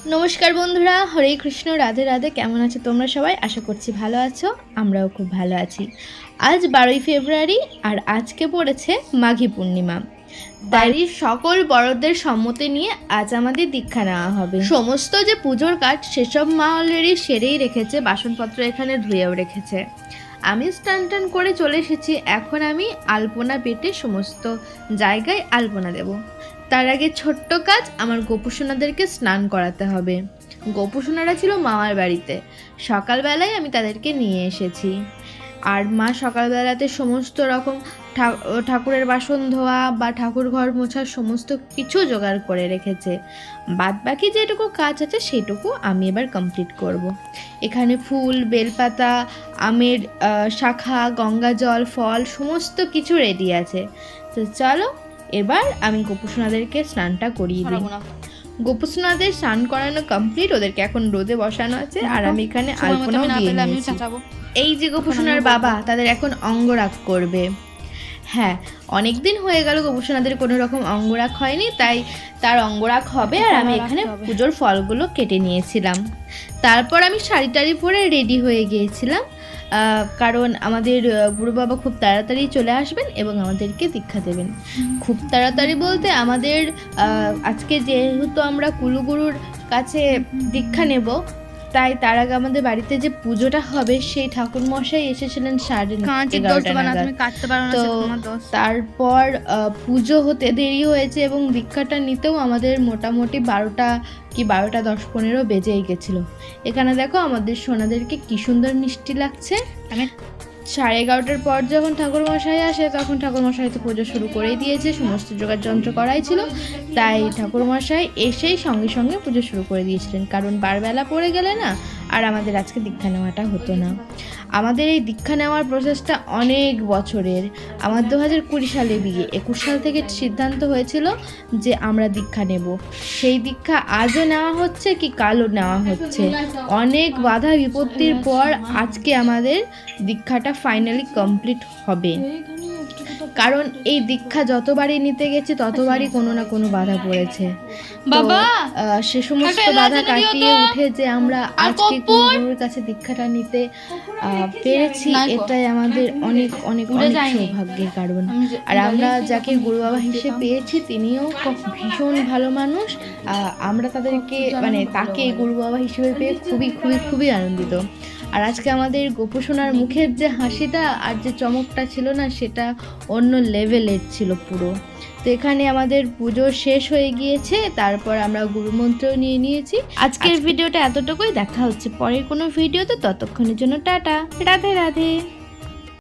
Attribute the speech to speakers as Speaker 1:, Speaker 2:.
Speaker 1: নমস্কার বন্ধুরা, হরে কৃষ্ণ, রাধে রাধে। কেমন আছো তোমরা সবাই? আশা করছি ভালো আছো। আমরাও খুব ভালো আছি। আজ 12ই ফেব্রুয়ারি আর আজকে পড়েছে মাঘী পূর্ণিমা। বাড়ির সকল বড়দের সম্মতি নিয়ে আজ আমাদের দীক্ষা নেওয়া হবে। সমস্ত যে পুজোর কাজ সেসব মা অলরেডি সেরেই রেখেছে, বাসনপত্র এখানে ধুয়েও রেখেছে। আমি স্নান টান করে চলে এসেছি। এখন আমি আলপনা বেটে সমস্ত জায়গায় আলপনা দেব। তার আগে ছোট্ট কাজ, আমার গোপুসোনাদেরকে স্নান করাতে হবে। গোপুসোনারা ছিল মামার বাড়িতে, সকালবেলায় আমি তাদেরকে নিয়ে এসেছি। আর মা সকালবেলাতে সমস্ত রকম ঠাকুরের বাসন ধোয়া বা ঠাকুর ঘর মোছার সমস্ত কিছু জোগাড় করে রেখেছে। বাদ বাকি যেটুকু কাজ আছে সেটুকু আমি এবার কমপ্লিট করব। এখানে ফুল, বেলপাতা, আমের শাখা, গঙ্গা জল, ফল সমস্ত কিছু রেডি আছে। তো চলো এবার আমি গোপুসোনাদেরকে স্নানটা করিয়ে দিই। গোপুসোনাদের স্নান করানো কমপ্লিট, ওদেরকে এখন রোদে বসানো আছে আর আমি এখানে আলপনাও দিয়ে নিয়েছি। এই যে গোপুসোনার বাবা, তাদের এখন অঙ্গরাগ করবে। হ্যাঁ, অনেক দিন হয়ে গেল গোপুসোনাদের কোনো রকম অঙ্গরাগ হয়নি, তাই তার অঙ্গরাগ হবে। আর আমি এখানে পুজোর ফলগুলো কেটে নিয়েছিলাম। তারপর আমি শাড়ি টাড়ি পরে রেডি হয়ে গিয়েছিলাম, কারণ আমাদের গুরু বাবা খুব তাড়াতাড়ি চলে আসবেন এবং আমাদেরকে দীক্ষা দেবেন। খুব তাড়াতাড়ি বলতে আমাদের আজকে যেহেতু আমরা কুলগুরুর কাছে দীক্ষা নেব, তাই তার আগে আমাদের বাড়িতে যে পুজোটা হবে সেই ঠাকুর মশাই এসেছিলেন 11:30 নাগাদ। তো তারপর পুজো হতে দেরি হয়েছে এবং দীক্ষাটা নিতেও আমাদের মোটামুটি 12টা কি 12:10-15 বেজেই গেছিলো। এখানে দেখো আমাদের সোনাদেরকে কি সুন্দর মিষ্টি লাগছে। 11:30টার পর যখন ঠাকুরমশাই আসে তখন ঠাকুরমশাই তো পুজো শুরু করেই দিয়েছে, সমস্ত জোগাড় যন্ত্র করাই ছিল, তাই ঠাকুরমশাই এসেই সঙ্গে সঙ্গে পুজো শুরু করে দিয়েছিলেন, কারণ বারবেলা পড়ে গেলে না আর আমাদের আজকে দীক্ষা নেওয়াটা হতো না। আমাদের এই দীক্ষা নেওয়ার প্রসেসটা অনেক বছরের। আমার 2020 সালে বিয়ে, 21 সাল থেকে সিদ্ধান্ত হয়েছিল যে আমরা দীক্ষা নেব। সেই দীক্ষা আজও নেওয়া হচ্ছে কি কালও নেওয়া হচ্ছে। অনেক বাধা বিপত্তির পর আজকে আমাদের দীক্ষাটা ফাইনালি কমপ্লিট হবে। কারণ এই দীক্ষা যতবারই নিতে গেছি ততবারই কোনো না কোনো বাধা পড়েছে। বাবা, সে সমস্ত বাধা কাটিয়ে উঠে যে আমরা আজকে গুরুর কাছে দীক্ষাটা নিতে পেরেছি, এটাই আমাদের অনেক অনেক অনেক সৌভাগ্যের কারণ। আর আমরা যাকে গুরু বাবা হিসেবে পেয়েছি তিনিও ভীষণ ভালো মানুষ। আমরা তাকে গুরু বাবা হিসেবে পেয়ে খুবই খুবই খুবই আনন্দিত। আর আজকে আমাদের গোপুসোনার মুখের যে হাসিটা আর যে চমকটা ছিল না, সেটা অন্য লেভেলের ছিল পুরো। তো এখানে আমাদের পুজো শেষ হয়ে গিয়েছে, তারপর আমরা গুরুমন্ত্রও নিয়ে নিয়েছি। আজকের ভিডিওটা এতটুকুই। দেখা হচ্ছে পরের কোনো ভিডিওতে, ততক্ষণের জন্য টাটা, রাধে রাধে।